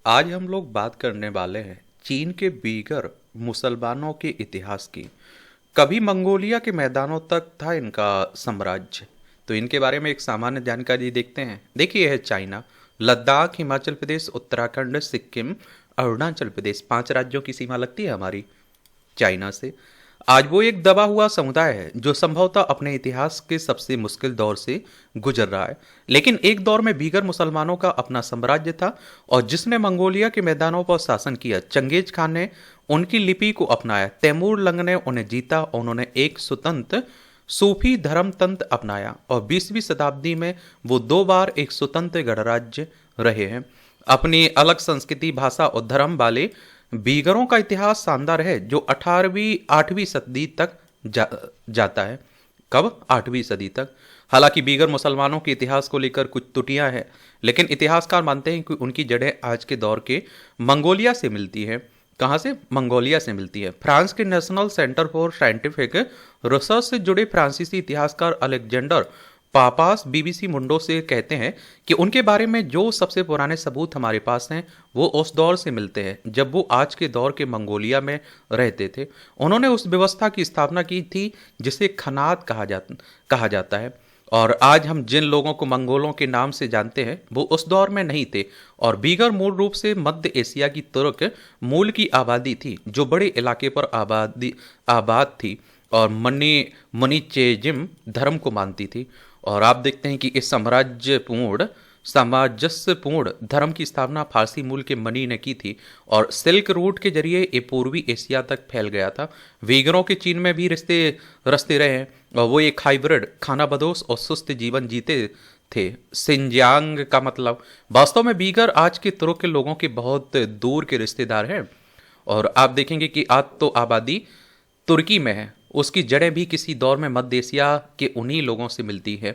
आज हम लोग बात करने वाले हैं चीन के बीगर मुसलमानों के इतिहास की। कभी मंगोलिया के मैदानों तक था इनका साम्राज्य। तो इनके बारे में एक सामान्य जानकारी देखते हैं। देखिए, है चाइना, लद्दाख, हिमाचल प्रदेश, उत्तराखंड, सिक्किम, अरुणाचल प्रदेश, 5 राज्यों की सीमा लगती है हमारी चाइना से। आज वो एक दबा हुआ समुदाय है जो संभवतः अपने इतिहास के सबसे मुश्किल दौर से गुजर रहा है। लेकिन एक दौर में बीगर मुसलमानों का अपना साम्राज्य था और जिसने मंगोलिया के मैदानों पर शासन किया। चंगेज खान ने उनकी लिपि को अपनाया, तैमूर लंग ने उन्हें जीता, उन्होंने एक स्वतंत्र सूफी धर्म तंत्र अपनाया और 20वीं शताब्दी में वो 2 बार एक स्वतंत्र गणराज्य रहे हैं। अपनी अलग संस्कृति, भाषा और धर्म वाले बीगरों का इतिहास शानदार है जो 18वीं 8वीं सदी तक जाता है। कब? 8वीं सदी तक। हालांकि बीगर मुसलमानों के इतिहास को लेकर कुछ त्रुटियां हैं, लेकिन इतिहासकार मानते हैं कि उनकी जड़ें आज के दौर के मंगोलिया से मिलती हैं। कहाँ से? मंगोलिया से मिलती है। फ्रांस के national centre for scientific research से जुड़े फ्रांसीसी इतिहासकार अलेक्जेंडर पापास बीबीसी मुंडो से कहते हैं कि उनके बारे में जो सबसे पुराने सबूत हमारे पास हैं वो उस दौर से मिलते हैं जब वो आज के दौर के मंगोलिया में रहते थे। उन्होंने उस व्यवस्था की स्थापना की थी जिसे खनात कहा जाता है। और आज हम जिन लोगों को मंगोलों के नाम से जानते हैं वो उस दौर में नहीं थे। और बीगर मूल रूप से मध्य एशिया की तुर्क मूल की आबादी थी जो बड़े इलाके पर आबाद थी और मनीचेजिम धर्म को मानती थी। और आप देखते हैं कि इस सामंजस्यपूर्ण धर्म की स्थापना फारसी मूल के मनी ने की थी और सिल्क रूट के जरिए ये पूर्वी एशिया तक फैल गया था। वीगरों के चीन में भी रिश्ते रचते रहे हैं और वो एक हाइब्रिड खानाबदोश और सुस्त जीवन जीते थे। सिंजियांग का मतलब, वास्तव में बीगर आज के तुर्क के लोगों के बहुत दूर के रिश्तेदार हैं। और आप देखेंगे कि आज तो आबादी तुर्की में है, उसकी जड़ें भी किसी दौर में मध्य एशिया के उन्हीं लोगों से मिलती है।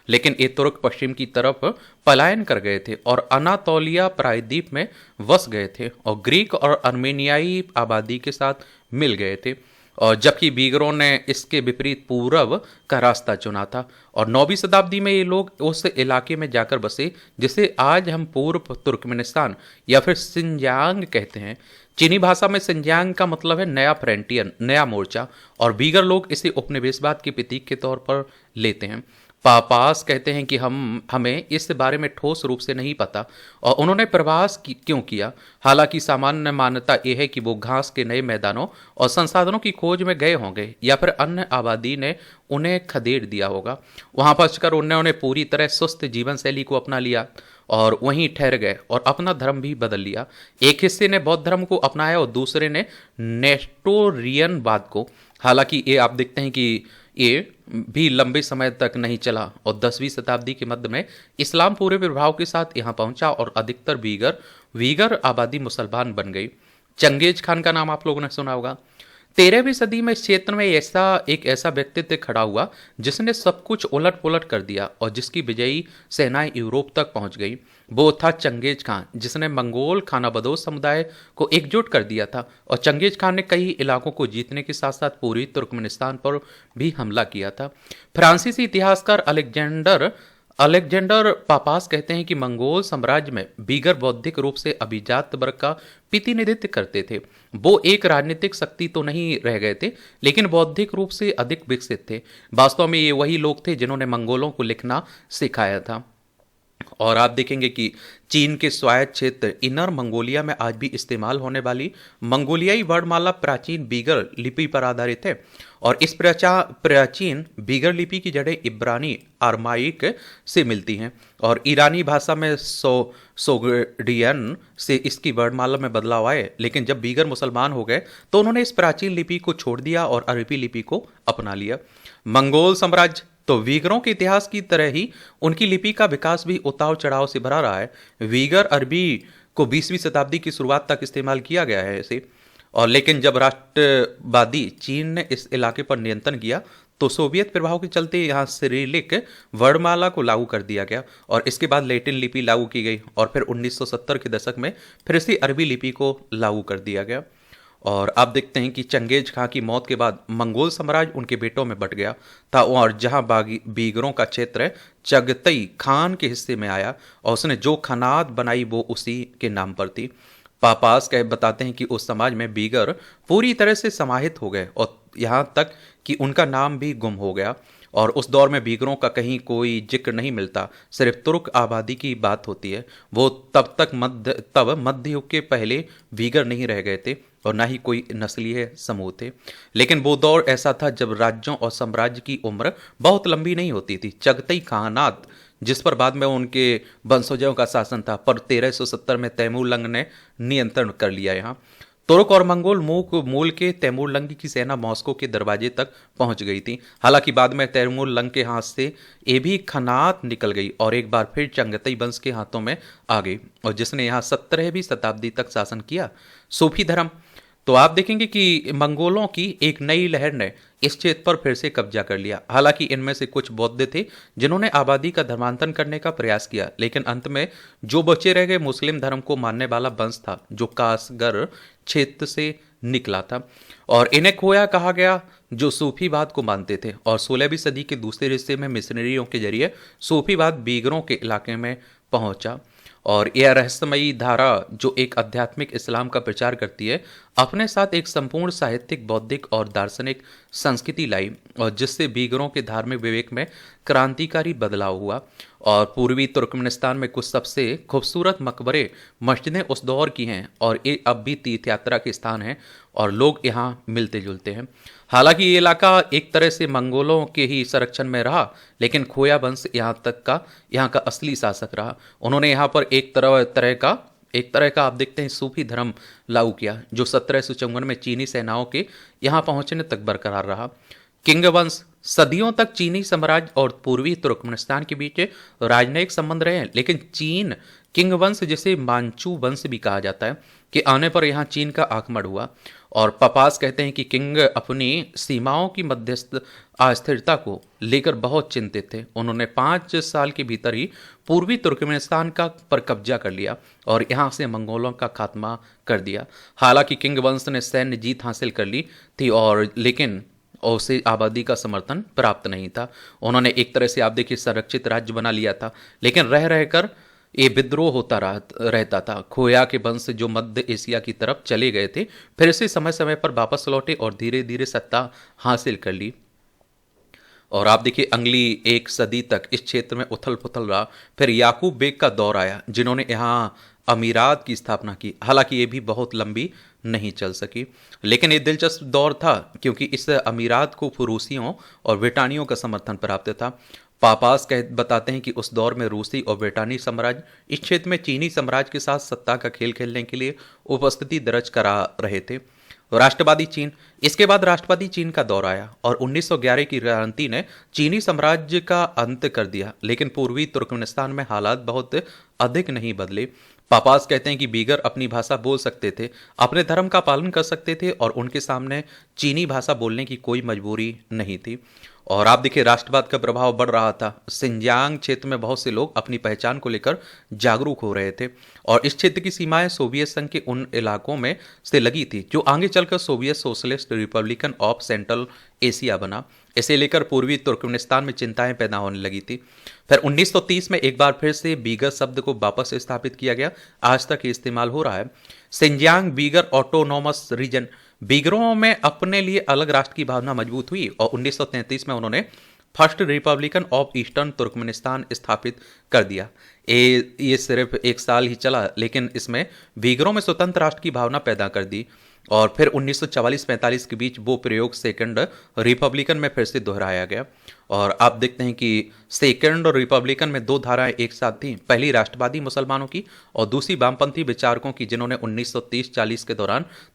लेकिन ये तुर्क पश्चिम की तरफ पलायन कर गए थे और अनातोलिया प्रायद्वीप में बस गए थे और ग्रीक और अर्मेनियाई आबादी के साथ मिल गए थे। और जबकि बीगरों ने इसके विपरीत पूर्व का रास्ता चुना था और 9वीं शताब्दी में ये लोग उस इलाके में जाकर बसे जिसे आज हम पूर्व तुर्कमेनिस्तान या फिर सिंजियांग कहते हैं। चीनी भाषा में सिंजियांग का मतलब है नया फ्रंटियर, नया मोर्चा, और बीगर लोग इसे उपनिवेशवाद के प्रतीक के तौर पर लेते हैं। पापास कहते हैं कि हमें इस बारे में ठोस रूप से नहीं पता और उन्होंने प्रवास क्यों किया। हालांकि सामान्य मान्यता यह है कि वो घास के नए मैदानों और संसाधनों की खोज में गए होंगे या फिर अन्य आबादी ने उन्हें खदेड़ दिया होगा। वहां पहुंचकर उन्होंने पूरी तरह सुस्त जीवन शैली को अपना लिया और वहीं ठहर गए और अपना धर्म भी बदल लिया। एक हिस्से ने बौद्ध धर्म को अपनाया और दूसरे ने नेस्टोरियनवाद को। हालांकि ये आप देखते हैं कि ये भी लंबे समय तक नहीं चला और 10वीं शताब्दी के मध्य में इस्लाम पूरे प्रभाव के साथ यहाँ पहुंचा और अधिकतर वीगर आबादी मुसलमान बन गई। चंगेज खान का नाम आप लोगों ने सुना होगा। 13वीं सदी में इस क्षेत्र में ऐसा व्यक्तित्व खड़ा हुआ जिसने सब कुछ उलट पुलट कर दिया और जिसकी विजयी सेनाएं यूरोप तक पहुंच गई। वो था चंगेज खान, जिसने मंगोल खानाबदोश समुदाय को एकजुट कर दिया था। और चंगेज खान ने कई इलाकों को जीतने के साथ साथ पूर्वी तुर्कमेनिस्तान पर भी हमला किया था। फ्रांसीसी इतिहासकार अलेक्जेंडर पापास कहते हैं कि मंगोल साम्राज्य में बीगर बौद्धिक रूप से अभिजात वर्ग का प्रतिनिधित्व करते थे। वो एक राजनीतिक शक्ति तो नहीं रह गए थे, लेकिन बौद्धिक रूप से अधिक विकसित थे। वास्तव में ये वही लोग थे जिन्होंने मंगोलों को लिखना सिखाया था। और आप देखेंगे कि चीन के स्वायत्त क्षेत्र इनर मंगोलिया में आज भी इस्तेमाल होने वाली मंगोलियाई वर्णमाला प्राचीन बीगर लिपि पर आधारित है। और इस प्राचीन बीगर लिपि की जड़ें इब्रानी अरमाइक से मिलती हैं और ईरानी भाषा में सोगडियन से इसकी वर्णमाला में बदलाव आए। लेकिन जब बीगर मुसलमान हो गए तो उन्होंने इस प्राचीन लिपि को छोड़ दिया और अरबी लिपि को अपना लिया। मंगोल साम्राज्य तो वीगरों के इतिहास की तरह ही उनकी लिपि का विकास भी उतार चढ़ाव से भरा रहा है। वीगर अरबी को 20वीं शताब्दी की शुरुआत तक इस्तेमाल किया गया है इसे। और लेकिन जब राष्ट्रवादी चीन ने इस इलाके पर नियंत्रण किया तो सोवियत प्रभाव के चलते यहाँ सिरिलिक वर्णमाला को लागू कर दिया गया और इसके बाद लैटिन लिपि लागू की गई और फिर 1970 के दशक में फिर से अरबी लिपि को लागू कर दिया गया। और आप देखते हैं कि चंगेज खां की मौत के बाद मंगोल साम्राज्य उनके बेटों में बट गया था, और जहां बागी बीगरों का क्षेत्र चगतई खान के हिस्से में आया और उसने जो खानात बनाई वो उसी के नाम पर थी। पापास कह बताते हैं कि उस समाज में बीगर पूरी तरह से समाहित हो गए और यहाँ तक कि उनका नाम भी गुम हो गया। और उस दौर में बीगरों का कहीं कोई जिक्र नहीं मिलता, सिर्फ तुर्क आबादी की बात होती है। वो तब मध्य युग के पहले बीगर नहीं रह गए थे और ना ही कोई नस्लीय समूह थे। लेकिन वो दौर ऐसा था जब राज्यों और साम्राज्य की उम्र बहुत लंबी नहीं होती थी। चगतई खानात जिस पर बाद में उनके वंशजों का शासन था, पर 1370 में तैमूरलंग ने नियंत्रण कर लिया। यहाँ तुर्क और मंगोल मूल के तैमूरलंग की सेना मॉस्को के दरवाजे तक पहुंच गई थी। हालांकि बाद में तैमूरलंग के हाथ से ये भी खनात निकल गई और एक बार फिर चंगतई वंश के हाथों में आ गई, और जिसने यहाँ 17वीं शताब्दी तक शासन किया। सूफी धर्म, तो आप देखेंगे कि मंगोलों की एक नई लहर ने इस क्षेत्र पर फिर से कब्जा कर लिया। हालांकि इनमें से कुछ बौद्ध थे जिन्होंने आबादी का धर्मांतरण करने का प्रयास किया, लेकिन अंत में जो बचे रह गए मुस्लिम धर्म को मानने वाला वंश था जो कासगर क्षेत्र से निकला था, और इन्हें खोया कहा गया, जो सूफीवाद को मानते थे। और 16वीं सदी के दूसरे हिस्से में मिशनरियों के जरिए सूफीवाद बीगरों के इलाके में पहुंचा, और यह रहस्यमयी धारा जो एक आध्यात्मिक इस्लाम का प्रचार करती है, अपने साथ एक संपूर्ण साहित्यिक, बौद्धिक और दार्शनिक संस्कृति लाई, और जिससे बीगरों के धार्मिक विवेक में क्रांतिकारी बदलाव हुआ। और पूर्वी तुर्कमेनिस्तान में कुछ सबसे खूबसूरत मकबरे मस्जिदें उस दौर की हैं, और ये अब भी तीर्थ यात्रा के स्थान हैं और लोग यहाँ मिलते जुलते हैं। हालांकि ये इलाका एक तरह से मंगोलों के ही संरक्षण में रहा, लेकिन खोया वंश यहाँ का असली शासक रहा। उन्होंने यहाँ पर एक तरह का आप देखते हैं सूफी धर्म लागू किया, जो 1754 में चीनी सेनाओं के यहाँ पहुंचने तक बरकरार रहा। किंग वंश, सदियों तक चीनी साम्राज्य और पूर्वी तुर्कमेनिस्तान के बीच राजनयिक संबंध रहे हैं, लेकिन चीन किंग वंश, जिसे मांचू वंश भी कहा जाता है, के आने पर यहाँ चीन का आक्रमण हुआ। और पपास कहते हैं कि किंग अपनी सीमाओं की मध्यस्थ अस्थिरता को लेकर बहुत चिंतित थे। उन्होंने 5 साल के भीतर ही पूर्वी तुर्कमेनिस्तान का पर कब्जा कर लिया और यहाँ से मंगोलों का खात्मा कर दिया। हालांकि किंग वंश ने सैन्य जीत हासिल कर ली थी, और लेकिन उसे आबादी का समर्थन प्राप्त नहीं था। उन्होंने एक तरह से आप देखिए संरक्षित राज्य बना लिया था, लेकिन रह रहकर ये विद्रोह होता रहता था। खोया के वंश जो मध्य एशिया की तरफ चले गए थे, फिर से समय समय पर वापस लौटे और धीरे धीरे सत्ता हासिल कर ली। और आप देखिए अगली 1 सदी तक इस क्षेत्र में उथल पुथल रहा। फिर याकूब बेग का दौर आया, जिन्होंने यहाँ अमीरात की स्थापना की। हालांकि ये भी बहुत लंबी नहीं चल सकी, लेकिन ये दिलचस्प दौर था क्योंकि इस अमीरात को रूसियों और ब्रिटानियों का समर्थन प्राप्त था। पापास बताते हैं कि उस दौर में रूसी और ब्रिटानी साम्राज्य इस क्षेत्र में चीनी साम्राज्य के साथ सत्ता का खेल खेलने के लिए उपस्थिति दर्ज करा रहे थे। राष्ट्रवादी चीन, इसके बाद राष्ट्रवादी चीन का दौर आया और 1911 की क्रांति ने चीनी साम्राज्य का अंत कर दिया, लेकिन पूर्वी तुर्कमेनिस्तान में हालात बहुत अधिक नहीं बदले। पापास कहते हैं कि बीगर अपनी भाषा बोल सकते थे, अपने धर्म का पालन कर सकते थे और उनके सामने चीनी भाषा बोलने की कोई मजबूरी नहीं थी। और आप देखिए राष्ट्रवाद का प्रभाव बढ़ रहा था। सिंजियांग क्षेत्र में बहुत से लोग अपनी पहचान को लेकर जागरूक हो रहे थे और इस क्षेत्र की सीमाएं सोवियत संघ के उन इलाकों में से लगी थी जो आगे चलकर Soviet socialist Republican of central Asia बना। इसे लेकर पूर्वी तुर्कमेनिस्तान में चिंताएं पैदा होने लगी थी। फिर 1930 में एक बार फिर से बीगर शब्द को वापस स्थापित किया गया, आज तक ये इस्तेमाल हो रहा है। सिंजियांग बीगर ऑटोनोमस रीजन, बीगरों में अपने लिए अलग राष्ट्र की भावना मजबूत हुई और 1933 में उन्होंने first Republican of eastern Turkmenistan स्थापित कर दिया। ये सिर्फ 1 साल ही चला, लेकिन इसमें बीगरों में स्वतंत्र राष्ट्र की भावना पैदा कर दी। और फिर 1944-45 के बीच वो प्रयोग सेकंड रिपब्लिकन में फिर से दोहराया गया। और आप देखते हैं कि सेकंड रिपब्लिकन में 2 धाराएं एक साथ थीं, पहली राष्ट्रवादी मुसलमानों की और दूसरी वामपंथी विचारकों की, जिन्होंने 1930-40 के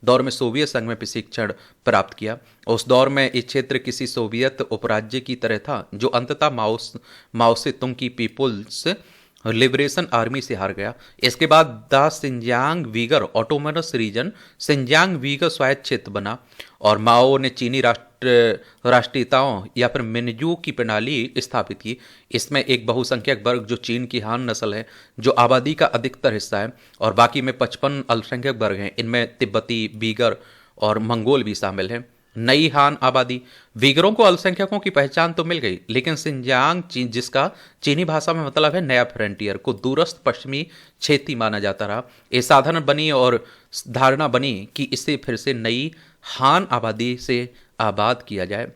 दौर में सोवियत संघ में प्रशिक्षण प्राप्त किया। उस दौर में ये क्षेत्र किसी सोवियत उपराज्य की तरह था जो अंततः माओ से तुंग की पीपुल्स लिबरेशन आर्मी से हार गया। इसके बाद the Xinjiang Uyghur autonomous region Xinjiang Uyghur स्वायत्त क्षेत्र बना और माओ ने चीनी राष्ट्रीयताओं या फिर मिनजू की प्रणाली स्थापित की। इसमें एक बहुसंख्यक वर्ग जो चीन की हान नस्ल है, जो आबादी का अधिकतर हिस्सा है, और बाकी में 55 अल्पसंख्यक वर्ग हैं। इनमें तिब्बती, बीगर और मंगोल भी शामिल हैं। नई हान आबादी, वीगरों को अल्पसंख्यकों की पहचान तो मिल गई, लेकिन सिंजियांग चीन, जिसका चीनी भाषा में मतलब है नया फ्रंटियर, को दूरस्थ पश्चिमी क्षेत्र माना जाता रहा। ये साधारण बनी और धारणा बनी कि इसे फिर से नई हान आबादी से आबाद किया जाए।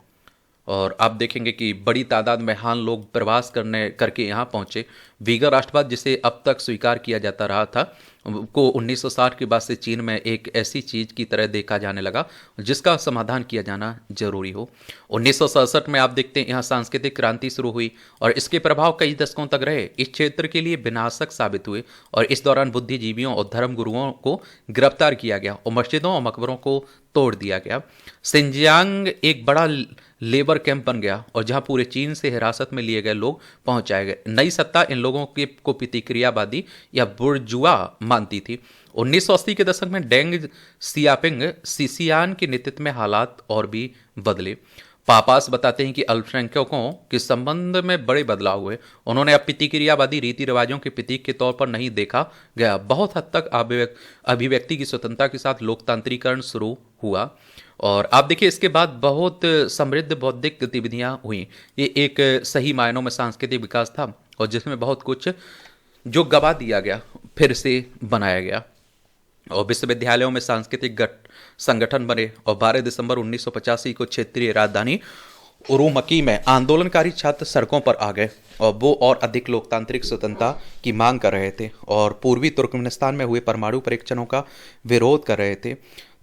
और आप देखेंगे कि बड़ी तादाद में हान लोग प्रवास करके यहाँ पहुंचे। वीगर राष्ट्रवाद, जिसे अब तक स्वीकार किया जाता रहा था, को 1960 के बाद से चीन में एक ऐसी चीज की तरह देखा जाने लगा जिसका समाधान किया जाना जरूरी हो। 1967 में आप देखते हैं यहाँ सांस्कृतिक क्रांति शुरू हुई और इसके प्रभाव कई दशकों तक रहे। इस क्षेत्र के लिए विनाशक साबित हुए और इस दौरान बुद्धिजीवियों और धर्म गुरुओं को गिरफ्तार किया गया और मस्जिदों और मकबरों को तोड़ दिया गया। सिंजियांग एक बड़ा लेबर कैंप बन गया और जहां पूरे चीन से हिरासत में लिए गए लोग पहुंचाए गए। नई सत्ता इन लोगों को प्रतिक्रियावादी या बुर्जुआ मानती थी। 1980 के दशक में डेंग सियापिंग सीसियान के नेतृत्व में हालात और भी बदले। पापास बताते हैं कि अल्पसंख्यकों के संबंध में बड़े बदलाव हुए। उन्होंने अब प्रतिक्रियावादी रीति रिवाजों के प्रतीक के तौर पर नहीं देखा गया। बहुत हद तक अभिव्यक्ति की स्वतंत्रता के साथ लोकतांत्रिकरण शुरू हुआ। और आप देखिए इसके बाद बहुत समृद्ध बौद्धिक गतिविधियां हुई। ये एक सही मायनों में सांस्कृतिक विकास था और जिसमें बहुत कुछ जो गवा दिया गया फिर से बनाया गया। और विश्वविद्यालयों में सांस्कृतिक संगठन बने और 12 दिसंबर 1985 को क्षेत्रीय राजधानी उरुमकी में आंदोलनकारी छात्र सड़कों पर आ गए और वो और अधिक लोकतांत्रिक स्वतंत्रता की मांग कर रहे थे और पूर्वी तुर्कमेनिस्तान में हुए परमाणु परीक्षणों का विरोध कर रहे थे।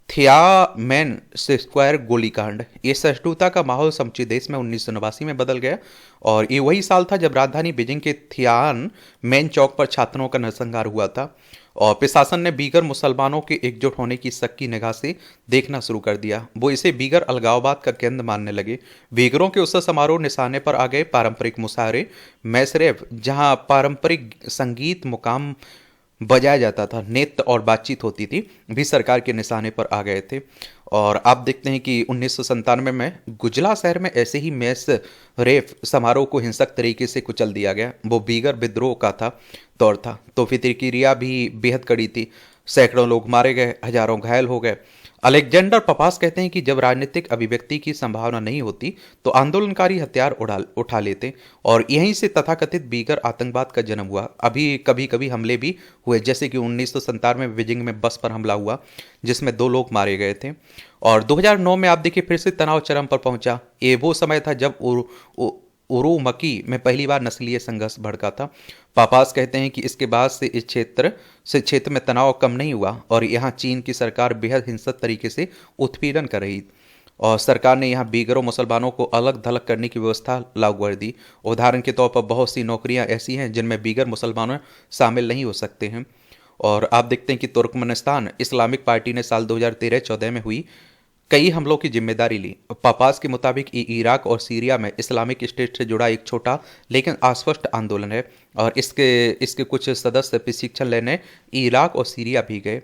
थियामेन स्क्वायर गोलीकांड, ये सहिष्णुता का माहौल समूचे देश में 1989 में बदल गया और ये वही साल था जब राजधानी बीजिंग के थियानमेन चौक पर छात्रों का नरसंहार हुआ था और प्रशासन ने बीगर मुसलमानों के एकजुट होने की सक्की निगाह से देखना शुरू कर दिया। वो इसे बीगर अलगाववाद का केंद्र मानने लगे। बीगरों के उत्सव समारोह निशाने पर आ गए। पारंपरिक मुशायरे, मैसरेफ, जहां पारंपरिक संगीत मुकाम बजाया जाता था, नृत्य और बातचीत होती थी, भी सरकार के निशाने पर आ गए थे। और आप देखते हैं कि 1997 में गुजला शहर में ऐसे ही मैस रेफ समारोह को हिंसक तरीके से कुचल दिया गया। वो बीगर विद्रोह का दौर था, तो प्रतिक्रिया भी बेहद कड़ी थी। सैकड़ों लोग मारे गए, हजारों घायल हो गए। अलेक्जेंडर पपास कहते हैं कि जब राजनीतिक अभिव्यक्ति की संभावना नहीं होती तो आंदोलनकारी हथियार उठा लेते और यहीं से तथाकथित बीगर आतंकवाद का जन्म हुआ। अभी कभी कभी हमले भी हुए, जैसे कि 1997 में बीजिंग में बस पर हमला हुआ जिसमें 2 लोग मारे गए थे। और 2009 में आप देखिए फिर से तनाव चरम पर पहुंचा। ये वो समय था जब उरुमकी में पहली बार नस्लीय संघर्ष भड़का था। पापास कहते हैं कि इसके बाद से इस क्षेत्र में तनाव कम नहीं हुआ और यहाँ चीन की सरकार बेहद हिंसक तरीके से उत्पीड़न कर रही और सरकार ने यहाँ बीगरों मुसलमानों को अलग थलग करने की व्यवस्था लागू कर दी। उदाहरण के तौर पर बहुत सी नौकरियाँ ऐसी हैं जिनमें बीगर मुसलमान शामिल नहीं हो सकते हैं। और आप देखते हैं कि तुर्कमेनिस्तान इस्लामिक पार्टी ने साल 2013-14 में हुई कई हमलों की जिम्मेदारी ली। पापास के मुताबिक इराक और सीरिया में इस्लामिक स्टेट से जुड़ा एक छोटा लेकिन अस्पष्ट आंदोलन है और इसके कुछ सदस्य प्रशिक्षण लेने इराक और सीरिया भी गए।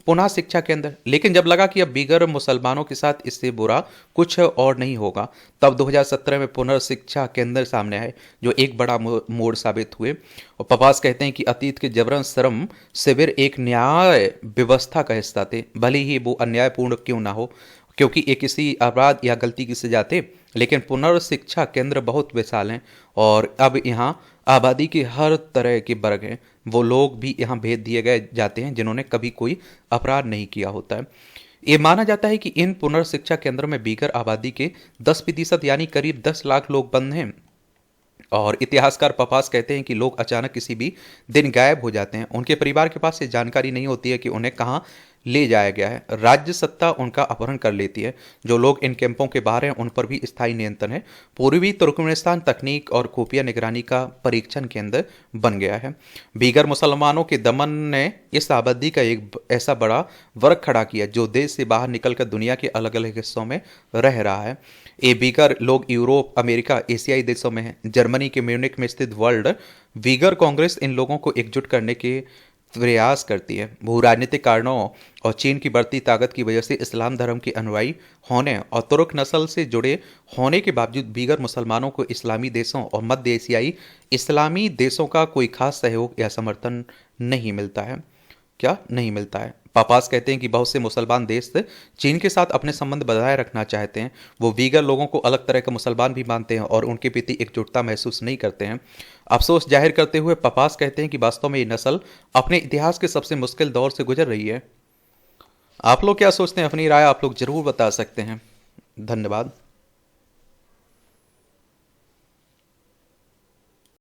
पुनः शिक्षा केंद्र, लेकिन जब लगा कि अब बीगर मुसलमानों के साथ इससे बुरा कुछ और नहीं होगा, तब 2017 में पुनर्शिक्षा केंद्र सामने आए जो एक बड़ा मोड़ साबित हुए। और पपास कहते हैं कि अतीत के जबरन श्रम शिविर एक न्याय व्यवस्था का हिस्सा थे, भले ही वो अन्यायपूर्ण क्यों ना हो, क्योंकि ये किसी अपराध या गलती की सजा थे। लेकिन पुनर्शिक्षा केंद्र बहुत विशाल हैं और अब यहाँ आबादी के हर तरह के वर्ग हैं। वो लोग भी यहाँ भेज दिए गए जाते हैं जिन्होंने कभी कोई अपराध नहीं किया होता है। ये माना जाता है कि इन पुनर्शिक्षा केंद्रों में बीगर आबादी के 10% यानी करीब 10 लाख लोग बंद हैं। और इतिहासकार पपास कहते हैं कि लोग अचानक किसी भी दिन गायब हो जाते हैं। उनके परिवार के पास ये जानकारी नहीं होती है कि उन्हें कहाँ ले जाया गया है। राज्य सत्ता उनका अपहरण कर लेती है। जो लोग इन कैंपों के बाहर हैं उन पर भी स्थायी नियंत्रण है। पूर्वी तुर्कमेनिस्तान तकनीक और खुफिया निगरानी का परीक्षण केंद्र बन गया है। बीगर मुसलमानों के दमन ने इस आबादी का एक ऐसा बड़ा वर्ग खड़ा किया जो देश से बाहर निकलकर दुनिया के अलग अलग हिस्सों में रह रहा है। ये बीगर लोग यूरोप, अमेरिका, एशियाई देशों में हैं। जर्मनी के म्यूनिक में स्थित वर्ल्ड वीगर कांग्रेस इन लोगों को एकजुट करने के प्रयास करती है। भू राजनीतिक कारणों और चीन की बढ़ती ताकत की वजह से इस्लाम धर्म के अनुयायी होने और तुर्क नस्ल से जुड़े होने के बावजूद बीगर मुसलमानों को इस्लामी देशों और मध्य एशियाई इस्लामी देशों का कोई खास सहयोग या समर्थन नहीं मिलता है। क्या नहीं मिलता है? पापास कहते हैं कि बहुत से मुसलमान देश चीन के साथ अपने संबंध बनाए रखना चाहते हैं। वो वीगर लोगों को अलग तरह का मुसलमान भी मानते हैं और उनके प्रति एकजुटता महसूस नहीं करते हैं। अफसोस जाहिर करते हुए पापास कहते हैं कि वास्तव में ये नस्ल अपने इतिहास के सबसे मुश्किल दौर से गुजर रही है। आप लोग क्या सोचते हैं? अपनी राय आप लोग जरूर बता सकते हैं। धन्यवाद।